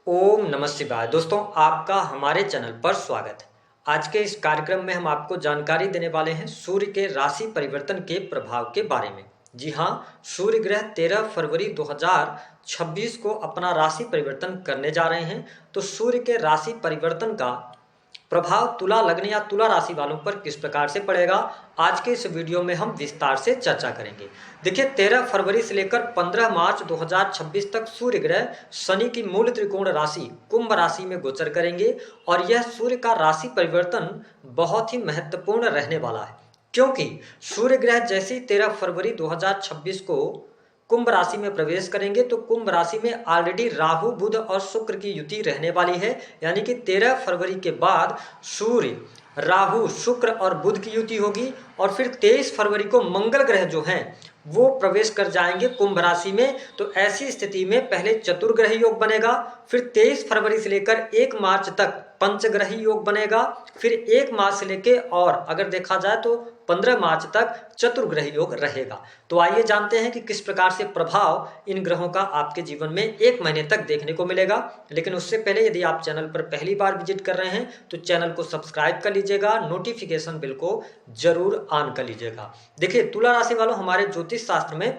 ओम नमः शिवाय। दोस्तों, आपका हमारे चैनल पर स्वागत है। आज के इस कार्यक्रम में हम आपको जानकारी देने वाले हैं सूर्य के राशि परिवर्तन के प्रभाव के बारे में। जी हाँ, सूर्य ग्रह 13 फरवरी 2026 को अपना राशि परिवर्तन करने जा रहे हैं। तो सूर्य के राशि परिवर्तन का प्रभाव तुला लग्न या तुला राशि वालों पर किस प्रकार से पड़ेगा, आज के इस वीडियो में हम विस्तार से चर्चा करेंगे। देखिए, 13 फरवरी से लेकर 15 मार्च 2026 तक सूर्य ग्रह शनि की मूल त्रिकोण राशि कुंभ राशि में गोचर करेंगे और यह सूर्य का राशि परिवर्तन बहुत ही महत्वपूर्ण रहने वाला है, क्योंकि सूर्य ग्रह जैसे ही 13 फरवरी 2026 को कुंभ राशि में प्रवेश करेंगे तो कुंभ राशि में ऑलरेडी राहु बुध और शुक्र की युति रहने वाली है। यानी कि 13 फरवरी के बाद सूर्य राहु शुक्र और बुध की युति होगी और फिर 23 फरवरी को मंगल ग्रह जो हैं वो प्रवेश कर जाएंगे कुंभ राशि में। तो ऐसी स्थिति में पहले चतुर्ग्रह योग बनेगा, फिर 23 फरवरी से लेकर 1 मार्च तक पंचग्रही योग बनेगा, फिर 1 मार्च से लेकर और अगर देखा जाए तो 15 मार्च तक चतुर्ग्रही योग रहेगा। तो आइए जानते हैं कि किस प्रकार से प्रभाव इन ग्रहों का आपके जीवन में 1 महीने तक देखने को मिलेगा। लेकिन उससे पहले यदि आप चैनल पर पहली बार विजिट कर रहे हैं तो चैनल को सब्सक्राइब कर लीजिएगा, नोटिफिकेशन बिल को जरूर ऑन कर लीजिएगा। देखिए, तुला राशि वालों, हमारे ज्योतिष शास्त्र में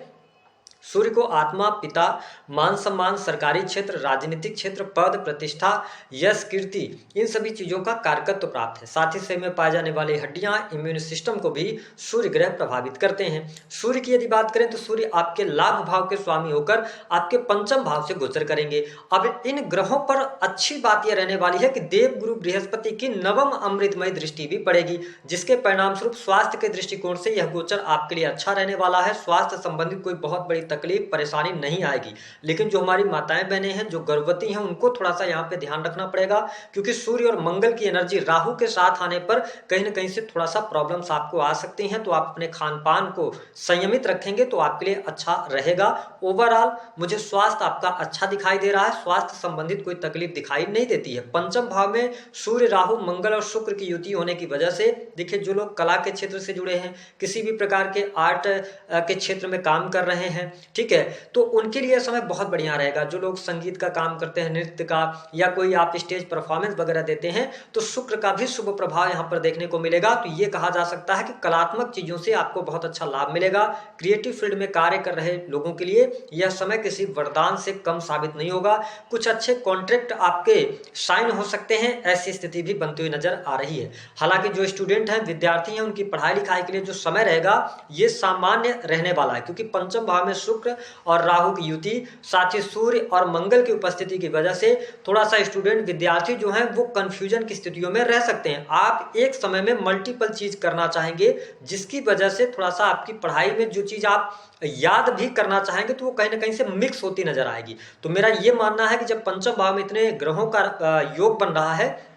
सूर्य को आत्मा, पिता, मान सम्मान, सरकारी क्षेत्र, राजनीतिक क्षेत्र, पद, प्रतिष्ठा, यश, कीर्ति, इन सभी चीजों का कारकत्व प्राप्त है। साथ ही शरीर में पाए जाने वाली हड्डियां, इम्यून सिस्टम को भी सूर्य ग्रह प्रभावित करते हैं। सूर्य की यदि बात करें तो सूर्य आपके लाभ भाव के स्वामी होकर आपके पंचम भाव से गोचर करेंगे। अब इन ग्रहों पर अच्छी बात यह रहने वाली है कि देव गुरु बृहस्पति की नवम अमृतमय दृष्टि भी पड़ेगी, जिसके परिणाम स्वरूप स्वास्थ्य के दृष्टिकोण से यह गोचर आपके लिए अच्छा रहने वाला है। स्वास्थ्य संबंधित कोई बहुत बड़ी तकलीफ परेशानी नहीं आएगी। लेकिन जो हमारी माताएं बहनें हैं, जो गर्भवती हैं, उनको थोड़ा सा यहाँ पे ध्यान रखना पड़ेगा, क्योंकि सूर्य और मंगल की एनर्जी राहु के साथ आने पर कहीं ना कहीं से थोड़ा सा प्रॉब्लम्स आपको आ सकती हैं। तो आप अपने खान पान को संयमित रखेंगे तो आपके लिए अच्छा रहेगा। ओवरऑल मुझे स्वास्थ्य आपका अच्छा दिखाई दे रहा है, स्वास्थ्य संबंधित कोई तकलीफ दिखाई नहीं देती है। पंचम भाव में सूर्य, राहु, मंगल और शुक्र की युति होने की वजह से देखिए, जो लोग कला के क्षेत्र से जुड़े हैं, किसी भी प्रकार के आर्ट के क्षेत्र में काम कर रहे हैं, ठीक है, तो उनके लिए समय बहुत बढ़िया रहेगा। जो लोग संगीत का काम करते हैं, नृत्य का, या कोई आप स्टेज परफॉर्मेंस वगैरह देते हैं, तो शुक्र का भी शुभ प्रभाव यहाँ पर देखने को मिलेगा। तो ये कहा जा सकता है कि कलात्मक चीजों से आपको बहुत अच्छा लाभ मिलेगा। क्रिएटिव फील्ड में कार्य कर रहे लोगों के लिए यह समय किसी वरदान से कम साबित नहीं होगा। कुछ अच्छे कॉन्ट्रैक्ट आपके साइन हो सकते हैं, ऐसी स्थिति भी बनती हुई नजर आ रही है। हालांकि जो स्टूडेंट हैं, विद्यार्थी हैं, उनकी पढ़ाई लिखाई के लिए जो समय रहेगा ये सामान्य रहने वाला है, क्योंकि पंचम भाव में शुक्र और राहु की युति, साथ ही सूर्य और मंगल की उपस्थिति की वजह से थोड़ा सा स्टूडेंट, विद्यार्थी जो हैं वो कंफ्यूजन की स्थितियों में रह सकते हैं। आप एक समय में मल्टीपल चीज करना चाहेंगे, जिसकी वजह से थोड़ा सा आपकी पढ़ाई में जो चीज आप याद भी करना चाहेंगे तो वो कहीं ना कहीं से मिक्स होती नजर आएगी। तो मेरा ये मानना है कि जब पंचम भाव में इतने ग्रहों का योग बन रहा है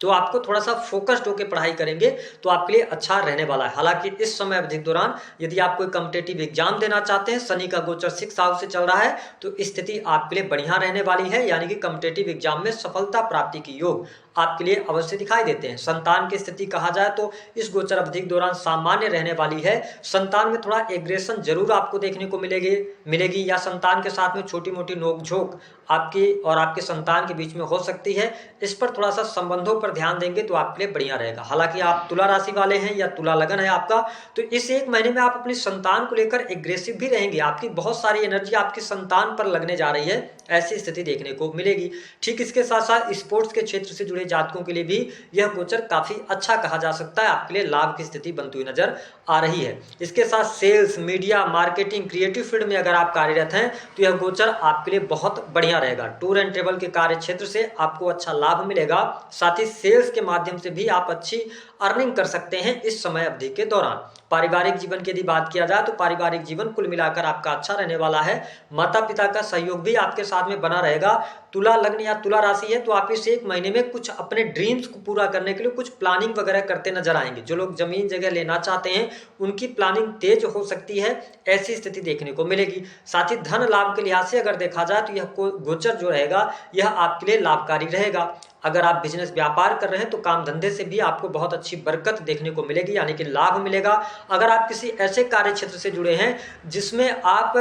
तो आपको थोड़ा सा फोकस्ड होकर पढ़ाई करेंगे तो आपके लिए अच्छा रहने वाला है। हालांकि इस समय अवधि के दौरान यदि आप कोई कॉम्पिटेटिव एग्जाम देना चाहते हैं, शनि का गोचर 6 हाउस से चल रहा है, तो स्थिति आपके लिए बढ़िया रहने वाली है। यानी कि कॉम्पिटेटिव एग्जाम में सफलता प्राप्ति की योग आपके लिए अवश्य दिखाई देते हैं। संतान की स्थिति कहा जाए तो इस गोचर अवधि के दौरान सामान्य रहने वाली है। संतान में थोड़ा एग्रेशन जरूर आपको देखने को मिलेगी या संतान के साथ में छोटी मोटी नोकझोंक आपकी और आपके संतान के बीच में हो सकती है। इस पर थोड़ा सा संबंधों पर ध्यान देंगे तो आपके लिए बढ़िया रहेगा। हालांकि आप तुला राशि वाले हैं या तुला लगन है आपका, तो इस 1 महीने में आप अपनी संतान को लेकर एग्रेसिव भी रहेंगे। आपकी बहुत सारी एनर्जी आपकी संतान पर लगने जा रही है, ऐसी स्थिति देखने को मिलेगी। ठीक इसके साथ साथ स्पोर्ट्स के क्षेत्र से जुड़े जातकों के लिए भी यह गोचर काफी अच्छा कहा जा सकता है, आपके लिए लाभ की स्थिति बनती हुई नजर आ रही है। इसके साथ sales, media, marketing, creative field में अगर आप कार्यरत हैं तो यह गोचर आपके लिए बहुत बढ़िया रहेगा। टूर एंड ट्रेवल के कार्य क्षेत्र से आपको अच्छा लाभ मिलेगा। साथ ही सेल्स के माध्यम से भी आप अच्छी अर्निंग कर सकते हैं इस समय अवधि के दौरान। पारिवारिक जीवन की यदि बात किया जाए तो पारिवारिक जीवन कुल मिलाकर आपका अच्छा रहने वाला है। माता पिता का सहयोग भी आपके साथ में बना रहेगा। तुला लग्न या तुला राशि है तो आप इस 1 महीने में कुछ अपने ड्रीम्स को पूरा करने के लिए कुछ प्लानिंग वगैरह करते नजर आएंगे। जो लोग जमीन जगह लेना चाहते हैं उनकी प्लानिंग तेज हो सकती है, ऐसी स्थिति देखने को मिलेगी। साथ ही धन लाभ के लिहाज से अगर देखा जाए तो यह गोचर जो रहेगा यह आपके लिए लाभकारी रहेगा। अगर आप बिजनेस व्यापार कर रहे हैं तो काम धंधे से भी आपको बहुत अच्छी बरकत देखने को मिलेगी, यानी कि लाभ मिलेगा। अगर आप किसी ऐसे कार्य क्षेत्र से जुड़े हैं जिसमें आप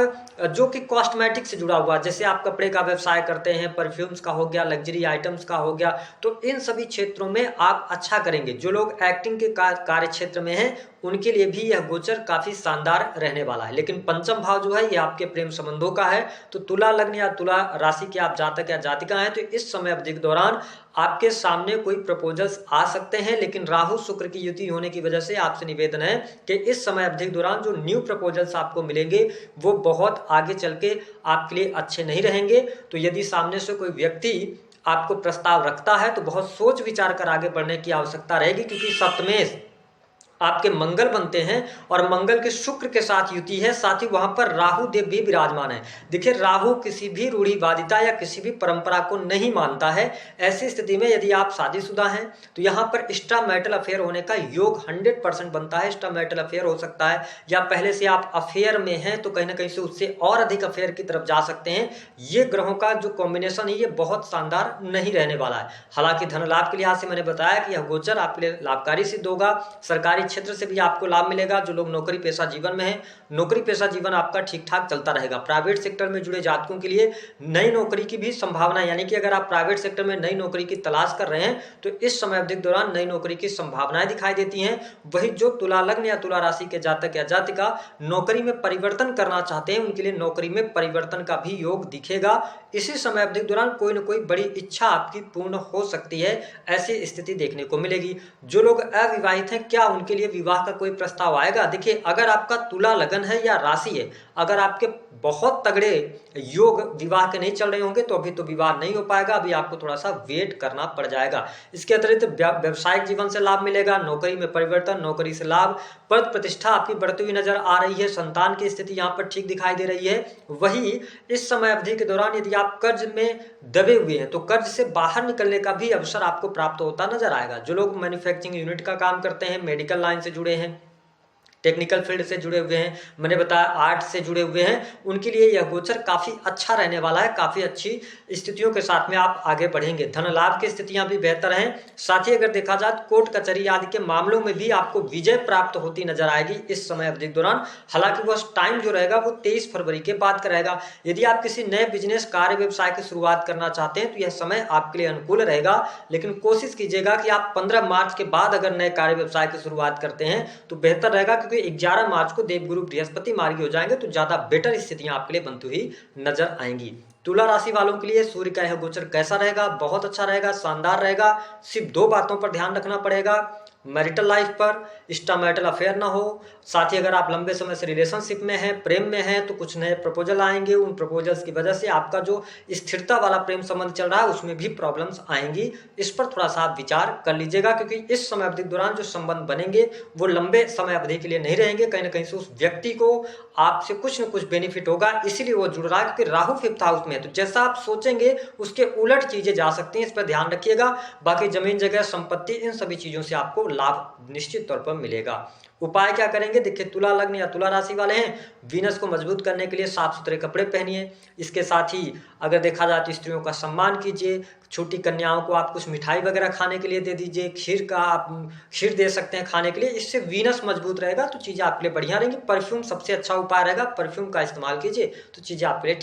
जो कि कॉस्मेटिक से जुड़ा हुआ, जैसे आप कपड़े का व्यवसाय करते हैं, परफ्यूम्स का हो गया, लग्जरी आइटम्स का हो गया, तो इन सभी क्षेत्रों में आप अच्छा करेंगे। जो लोग एक्टिंग के कार्य क्षेत्र में हैं उनके लिए भी यह गोचर काफी शानदार रहने वाला है। लेकिन पंचम भाव जो है ये आपके प्रेम संबंधों का है, तो तुला लग्न या तुला राशि के आप जातक या जातिका हैं तो इस समय अवधि के दौरान आपके सामने कोई प्रपोजल्स आ सकते हैं, लेकिन राहु शुक्र की युति होने की वजह से आपसे निवेदन है कि इस समय अवधि के दौरान जो न्यू प्रपोजल्स आपको मिलेंगे वो बहुत आगे चल के आपके लिए अच्छे नहीं रहेंगे। तो यदि सामने से कोई व्यक्ति आपको प्रस्ताव रखता है तो बहुत सोच विचार कर आगे बढ़ने की आवश्यकता रहेगी, क्योंकि सप्तमेश आपके मंगल बनते हैं और मंगल के शुक्र के साथ युति है, साथ ही वहां पर राहु देव भी विराजमान है। देखिए राहु किसी भी रूढ़िवादिता या किसी भी परंपरा को नहीं मानता है। ऐसी स्थिति में यदि आप शादीशुदा हैं तो यहाँ पर एक्स्ट्रा मैरिटल अफेयर होने का योग 100% बनता है। एक्स्ट्रा मैरिटल अफेयर हो सकता है, या पहले से आप अफेयर में हैं तो कहीं ना कहीं से उससे और अधिक अफेयर की तरफ जा सकते हैं। ये ग्रहों का जो कॉम्बिनेशन है ये बहुत शानदार नहीं रहने वाला है। हालांकि धन लाभ के लिहाज से मैंने बताया कि यह गोचर आपके लिए लाभकारी सिद्ध होगा। सरकारी क्षेत्र से भी आपको लाभ मिलेगा। जो लोग नौकरी पेशा जीवन में हैं, नौकरी पेशा जीवन आपका ठीक ठाक चलता रहेगा। प्राइवेट सेक्टर में जुड़े जातकों के लिए नई नौकरी की भी संभावना, यानी कि अगर आप प्राइवेट सेक्टर में नई नौकरी की तलाश कर रहे हैं तो इस समय अवधि के दौरान नई नौकरी की संभावनाएं दिखाई देती हैं। वही जो तुला लग्न या तुला राशि के जातक या जातिका नौकरी में परिवर्तन करना चाहते हैं उनके लिए नौकरी में परिवर्तन का भी योग दिखेगा। इसी समय अवधि के दौरान कोई ना कोई बड़ी इच्छा आपकी पूर्ण हो सकती है, ऐसी स्थिति देखने को मिलेगी। जो लोग अविवाहित हैं क्या उनके लिए विवाह का कोई प्रस्ताव आएगा? देखिए अगर आपका तुला लगन है या राशि है, अगर आपके बहुत तगड़े योग विवाह के नहीं चल रहे होंगे तो अभी तो विवाह नहीं हो पाएगा, अभी आपको थोड़ा सा वेट करना पड़ जाएगा। इसके अतिरिक्त व्यवसायिक जीवन से लाभ मिलेगा, नौकरी में परिवर्तन, नौकरी से लाभ, पद प्रतिष्ठा आपकी बढ़ती हुई नजर आ रही है, संतान की स्थिति यहाँ पर ठीक दिखाई दे रही है। वही इस समय अवधि के दौरान यदि आप कर्ज में दबे हुए हैं तो कर्ज से बाहर निकलने का भी अवसर आपको प्राप्त होता नजर आएगा। जो लोग मैन्युफैक्चरिंग यूनिट का काम करते हैं, मेडिकल लाइन से जुड़े हैं, टेक्निकल फील्ड से जुड़े हुए हैं, मैंने बताया आर्ट से जुड़े हुए हैं, उनके लिए यह गोचर काफी अच्छा रहने वाला है। काफी अच्छी स्थितियों के साथ में आप आगे बढ़ेंगे। धन लाभ की स्थितियां भी बेहतर हैं। साथ ही अगर देखा जाए कोर्ट कचहरी आदि के मामलों में भी आपको विजय प्राप्त होती नजर आएगी इस समय अवधि के दौरान। हालांकि वह टाइम जो रहेगा वो 23 फरवरी के बाद का रहेगा। यदि आप किसी नए बिजनेस कार्य व्यवसाय की शुरुआत करना चाहते हैं तो यह समय आपके लिए अनुकूल रहेगा, लेकिन कोशिश कीजिएगा कि आप 15 मार्च के बाद अगर नए कार्य व्यवसाय की शुरुआत करते हैं तो बेहतर रहेगा, क्योंकि 11 मार्च को देवगुरु बृहस्पति मार्गी हो जाएंगे तो ज्यादा बेटर स्थितियां आपके लिए बनती हुई नजर आएंगी। तुला राशि वालों के लिए सूर्य का यह गोचर कैसा रहेगा? बहुत अच्छा रहेगा, शानदार रहेगा। सिर्फ 2 बातों पर ध्यान रखना पड़ेगा, मैरिटल लाइफ पर एक्स्ट्रा मैरिटल अफेयर ना हो। साथ ही अगर आप लंबे समय से रिलेशनशिप में हैं, प्रेम में हैं, तो कुछ नए प्रपोजल आएंगे। उन प्रपोजल्स की वजह से आपका जो स्थिरता वाला प्रेम संबंध चल रहा है उसमें भी प्रॉब्लम्स आएंगी। इस पर थोड़ा सा आप विचार कर लीजिएगा, क्योंकि इस समय अवधि के दौरान जो संबंध बनेंगे वो लंबे समय अवधि के लिए नहीं रहेंगे। कहीं ना कहीं से उस व्यक्ति को आपसे कुछ न कुछ बेनिफिट होगा, इसीलिए वो जुड़ रहा है, क्योंकि राहु 5th हाउस में है। तो जैसा आप सोचेंगे उसके उलट चीजें जा सकती हैं, इस पर ध्यान रखिएगा। बाकी जमीन जगह संपत्ति इन सभी चीजों से आपको लाभ निश्चित तौर पर मिलेगा। उपाय क्या करेंगे? देखिए तुला लग्न या तुला राशि वाले हैं, वीनस को मजबूत करने के लिए साफ सुथरे कपड़े पहनिए। इसके साथ ही अगर देखा जाए तो स्त्रियों का सम्मान कीजिए। छोटी कन्याओं को आप कुछ मिठाई वगैरह खाने के लिए दे दीजिए। खीर का आप खीर दे सकते हैं खाने के लिए, इससे वीनस मजबूत रहेगा तो चीजें आपके लिए बढ़िया रहेंगी। परफ्यूम सबसे अच्छा उपाय रहेगा, परफ्यूम का इस्तेमाल कीजिए तो चीजें आपके लिए ठीक